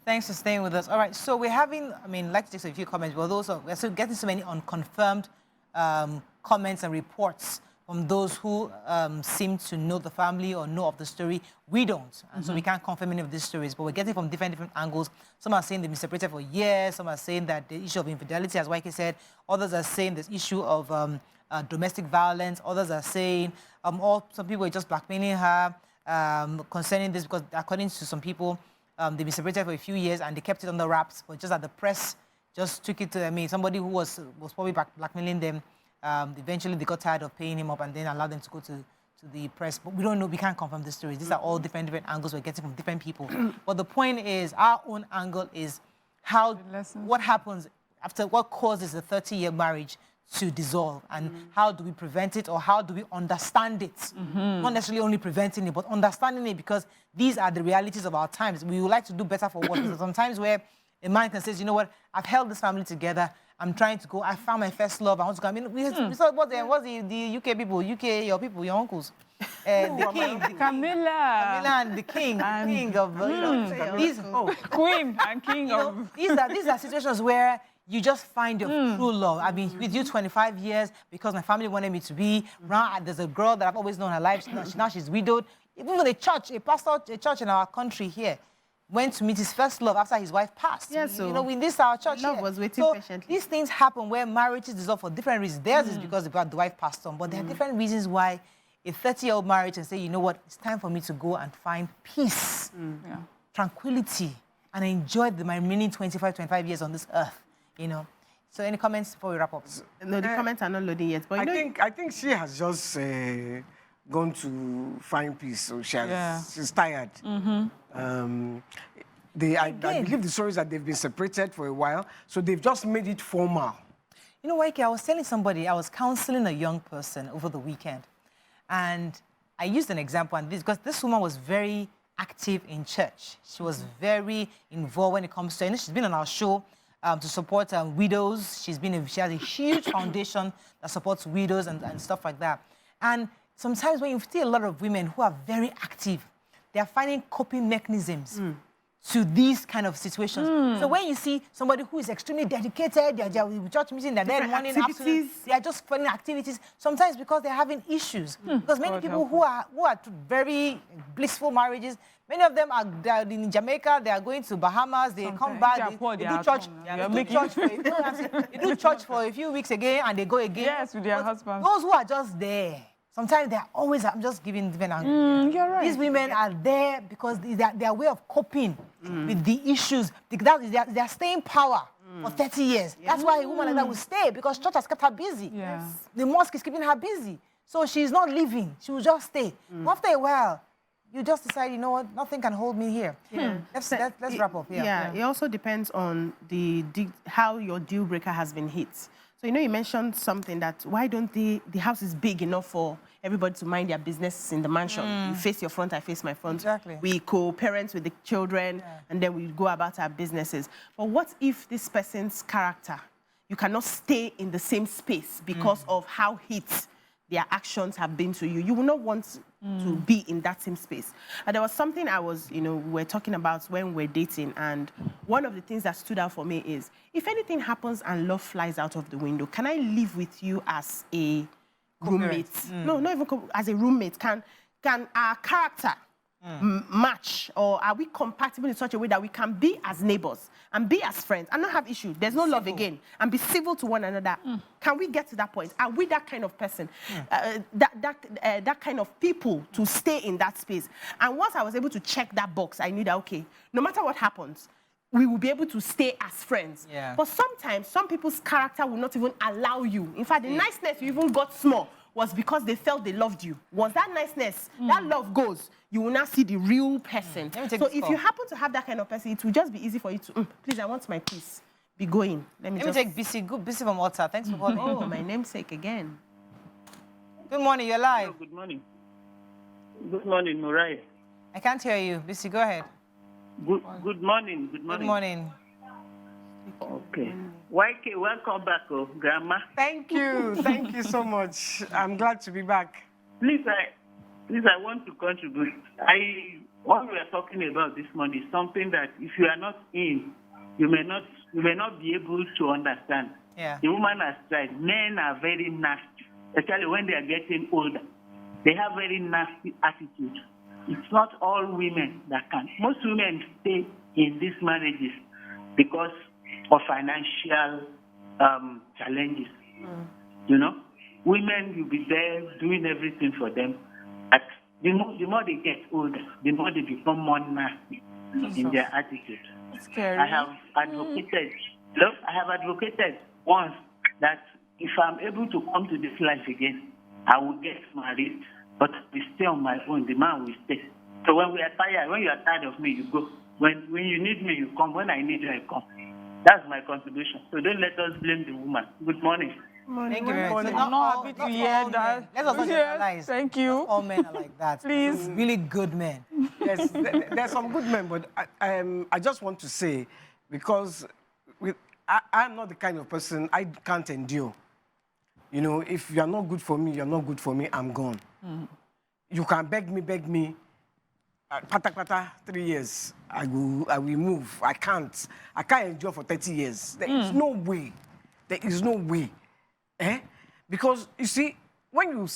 Thanks for staying with us. All right, so we're having, like to take a few comments, but we're still getting so many unconfirmed comments and reports from those who seem to know the family or know of the story. We don't, and so we can't confirm any of these stories, but we're getting from different angles. Some are saying they've been separated for years. Some are saying that the issue of infidelity, as Waike said. Others are saying this issue of domestic violence. Others are saying some people are just blackmailing her concerning this because, according to some people, they've been separated for a few years and they kept it under wraps, but just that the press just took it to, somebody who was probably blackmailing them. Eventually, they got tired of paying him up and then allowed them to go to the press. But we don't know. We can't confirm the stories. These are all different angles we're getting from different people. But the point is, our own angle is what happens after, what causes a 30-year marriage to dissolve, and how do we prevent it, or how do we understand it? Not necessarily only preventing it, but understanding it, because these are the realities of our times. We would like to do better for what? Because sometimes where a man can say, you know what, I've held this family together, I'm trying to go, I found my first love, I want to go. We saw what's the UK people, your people, your uncles. The king, Camilla and the king, of, queen and king of... These are situations where you just find your true love. I've been with you 25 years because my family wanted me to be. Now there's a girl that I've always known her life. Now she's widowed. Even a church in our country here went to meet his first love after his wife passed. Yes, so in this our church love here. was waiting patiently. These things happen where marriages dissolve for different reasons. Theirs is because the wife passed on, but there are different reasons why a 30-year-old marriage can say, you know what, it's time for me to go and find peace, tranquility, and enjoy my remaining 25 years on this earth. So any comments before we wrap up? No, the comments are not loading yet. But I think she has just gone to find peace. So she's tired. I believe the story is that they've been separated for a while, so they've just made it formal. You know, Waike, I was telling somebody, I was counseling a young person over the weekend, and I used an example, and because this woman was very active in church. She was very involved when it comes to, she's been on our show to support widows. She has a huge foundation that supports widows and stuff like that. And sometimes when you see a lot of women who are very active, they are finding coping mechanisms to these kind of situations. So when you see somebody who is extremely dedicated, they're with church meeting, they're there morning, afternoon, they are just finding activities, sometimes because they're having issues. Because many people who are very blissful marriages, many of them are in Jamaica, they are going to Bahamas, they come back, they do church. They do church for a few weeks again, and they go again. Yes, with their husbands. Those who are just there, sometimes they're always, I'm just giving different angles. You're right. These women are there because their way of coping with the issues, their staying power for 30 years. That's why a woman like that will stay, because church has kept her busy. Yes. The mosque is keeping her busy. So she's not leaving. She will just stay. After a while, you just decide, you know what, nothing can hold me here. Let's wrap up. It also depends on how your deal breaker has been hit. So, you mentioned something that, why don't the house is big enough for everybody to mind their business in the mansion. You face your front, I face my front. Exactly. We co-parent with the children, and then we go about our businesses. But what if this person's character, you cannot stay in the same space because of how hit their actions have been to you? You will not want to be in that same space. And there was something we were talking about when we're dating, and one of the things that stood out for me is, if anything happens and love flies out of the window, can I live with you as a roommate? No, not even as a roommate. Can our character match, or are we compatible in such a way that we can be as neighbors and be as friends and not have issues? There's no love again, and be civil to one another. Can we get to that point? Are we that kind of person, that kind of people to stay in that space? And once I was able to check that box, I knew that, okay, no matter what happens, we will be able to stay as friends. But sometimes some people's character will not even allow you. In fact, the niceness you even got small was because they felt they loved you. Once that niceness, that love goes, you will now see the real person. So if you happen to have that kind of person, it will just be easy for you to, please, I want my peace. Be going. Let me take BC from Water. Thanks for calling. Oh, my namesake again. Good morning, you're live. Hello, good morning. Good morning, Murai. I can't hear you. BC, go ahead. Good morning. Good morning. Good morning. Okay. Waike, welcome back, Grandma. Thank you. Thank you so much. I'm glad to be back. Please, Please, I want to contribute. What we are talking about this morning is something that if you are not in, you may not be able to understand. Yeah. The woman has tried. Men are very nasty, especially when they are getting older. They have very nasty attitude. It's not all women that can. Most women stay in these marriages because of financial challenges. You know, women will be there doing everything for them. But the more they get older, the more they become more nasty in their attitude. Scary. I have advocated once that if I'm able to come to this life again, I will get married, but we stay on my own. The man will stay. So when you are tired of me, you go. When you need me, you come. When I need you, I come. That's my contribution. So don't let us blame the woman. Good morning. Thank you very much. I'm not happy to hear that. Let us not generalize. Thank you. Not all men are like that. Please. Some really good men. Yes, there's some good men, but I just want to say, because I'm not the kind of person, I can't endure. You know, if you're not good for me, you're not good for me, I'm gone. You can beg me. Pata, 3 years, I will move. I can't endure for 30 years. There is no way. There is no way. Because, you see, when you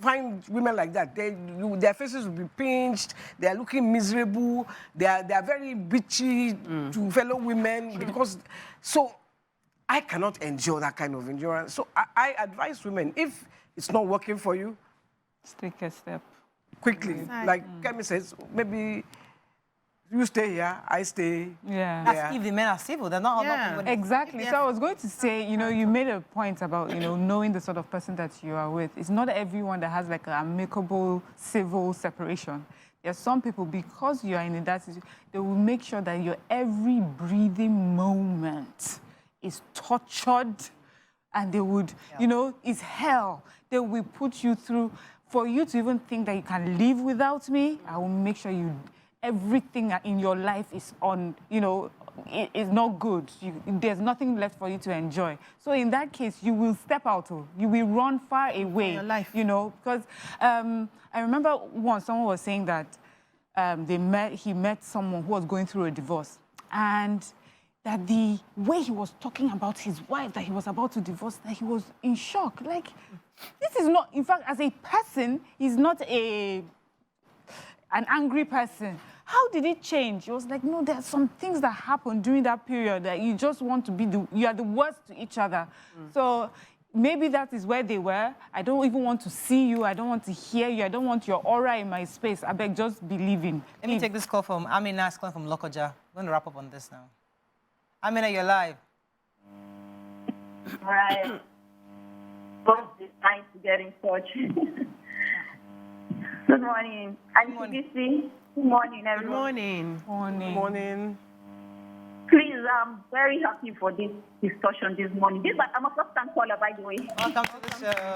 find women like that, their faces will be pinched, they are looking miserable, they are very bitchy to fellow women. Because, so, I cannot endure that kind of endurance. So, I advise women, if it's not working for you, Just take a step. quickly. Like Kemi says, maybe you stay here, I stay. Yeah. That's if the men are civil. They're not. Yeah. Exactly. So I was going to say, you know, you made a point about, you know, knowing the sort of person that you are with. It's not everyone that has like an amicable civil separation. There's some people, because you are in that situation, they will make sure that your every breathing moment is tortured, and they would, you know, it's hell. They will put you through. For you to even think that you can live without me, I will make sure everything in your life is on, you know, is not good. There's nothing left for you to enjoy. So in that case, you will step out. You will run far away. Your life. You know, because I remember once someone was saying that he met someone who was going through a divorce, and that the way he was talking about his wife that he was about to divorce, that he was in shock. Like, this is not, in fact, as a person, he's not an angry person. How did it change? He was like, no, there are some things that happened during that period that you just want to be you are the worst to each other. So maybe that is where they were. I don't even want to see you. I don't want to hear you. I don't want your aura in my space. I beg, just be leaving. Let me take this call from Amina, calling from Lokoja. I'm going to wrap up on this now. Amina, you're live. Right. Both is trying to get in touch. Good morning. ICBC. Good morning, everyone. Good morning. Morning. Good morning. Please, I'm very happy for this discussion this morning. I'm a first-time caller, by the way. Welcome to the show.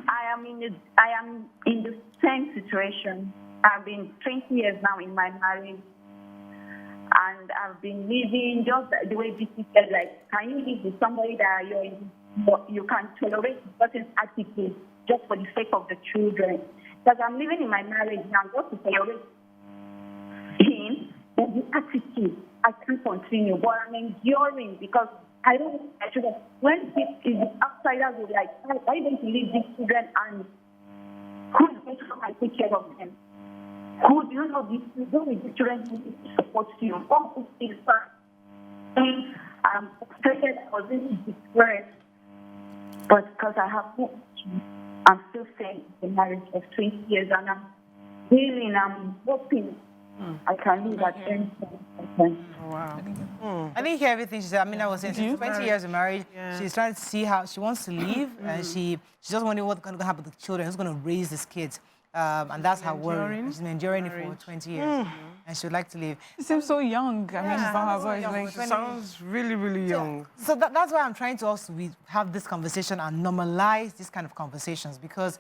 I am in the same situation. I've been 20 years now in my marriage. And I've been living just the way BC said, like, can you live with somebody that you can tolerate a certain attitude just for the sake of the children? Because I'm living in my marriage now just to tolerate him and the attitude. I can't continue, but I'm enduring because I don't want my children. When the outsiders will be like, why don't you leave these children and who's going to come and take care of them? Who do you know these children who support you? What who is that? I'm frustrated, I was in disgrace. But because I have no, I'm still staying in the marriage of 20 years and I'm healing, I'm hoping I can live at any point. Wow. I didn't hear everything she said. I mean, I was saying she's 20 years of marriage. Yeah. She's trying to see how she wants to leave, and she just wondering what's going to happen with the children, who's going to raise these kids. And that's her worry. She's been enduring it for 20 years, and she would like to leave. She seems so young. I mean, from her voice, like, She sounds really, really young. So that's why I'm trying to also have this conversation and normalize these kind of conversations, because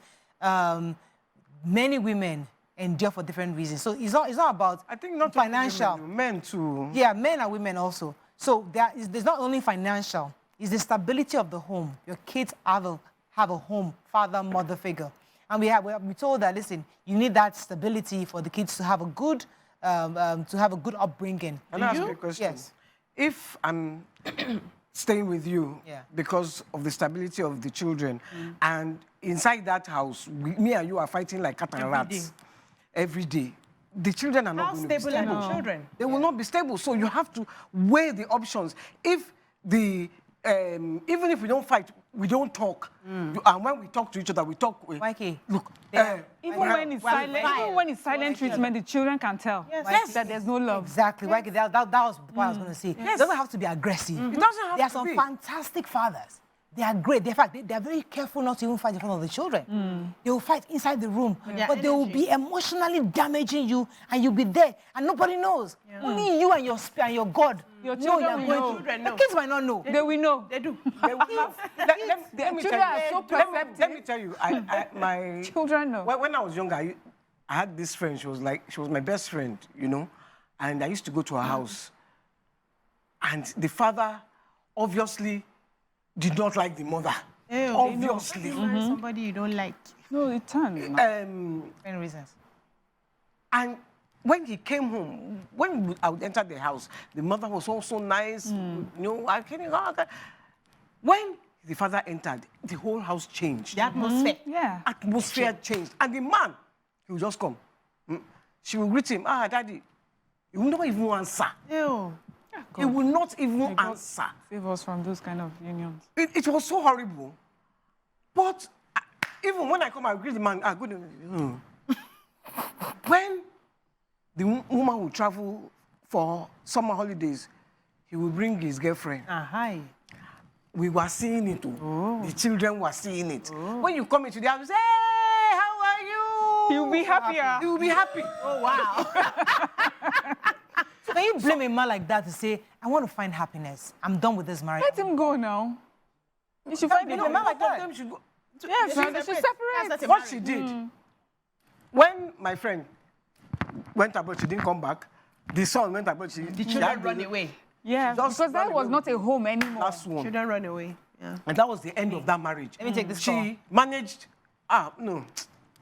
many women endure for different reasons. So it's not about, I think not financial. Women, men too. Yeah, men and women also. So there's not only financial, it's the stability of the home. Your kids have a home, father, mother figure. And we told that, listen, you need that stability for the kids to have a good upbringing. Can I ask you a question? Yes. If I'm staying with you Yeah. because of the stability of the children, and inside that house, me and you are fighting like cat and rats every day, the children are not How going to be stable are stable. the children? They will not be stable. So you have to weigh the options. If even if we don't fight, we don't talk. And when we talk to each other, we talk. Mikey, Look, Even when it's silent treatment, the children can tell that there's no love. exactly. Mikey, that was what I was going to say. It doesn't have to be aggressive. it doesn't have There are to some be. fantastic fathers. They are great. In fact, they are very careful not to even fight in front of the children. They will fight inside the room, but they will be emotionally damaging you, and you'll be there, and nobody knows. Only you and your God Your know children you are will going know. through. The kids might not know. They will know. They do. Let me children are so perceptive. let me tell you, my Children know. when I was younger, I had this friend. She was my best friend, you know, and I used to go to her house, and the father obviously did not like the mother. Obviously. Somebody you don't like. No, it turns. Many reasons. And when he came home, when I would enter the house, the mother was also nice. You know, when the father entered, the whole house changed. The atmosphere. Yeah. Atmosphere changed. And the man, he would just come. She will greet him, daddy. He will not even answer. Ew. He will not even God answer. Save us from those kind of unions. It was so horrible. But even when I come, I greet the man, good evening. When the woman will travel for summer holidays, he will bring his girlfriend. Hi. We were seeing it. The children were seeing it. When you come into the house, you say, hey, how are you? He'll be happier. He will be happy. Oh, wow. So can you blame a man like that to say, I want to find happiness. I'm done with this marriage. Let him go now. You should find You a know, man man like like that. that. Them should go. Yes, they should separate. That's What she did, when my friend went abroad, she didn't come back. The son went abroad, The children run away. Yeah, Just because that run was away. not a home anymore. Last one. Children run away. Yeah. And that was the end of that marriage. Let me take this call. She managed, no.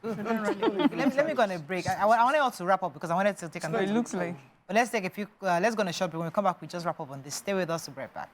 Let me go on a break. I wanted us to wrap up because I wanted to take another. It looks like. But let's take a few. Let's go on a short break. When we come back, we just wrap up on this. Stay with us. We'll be right back.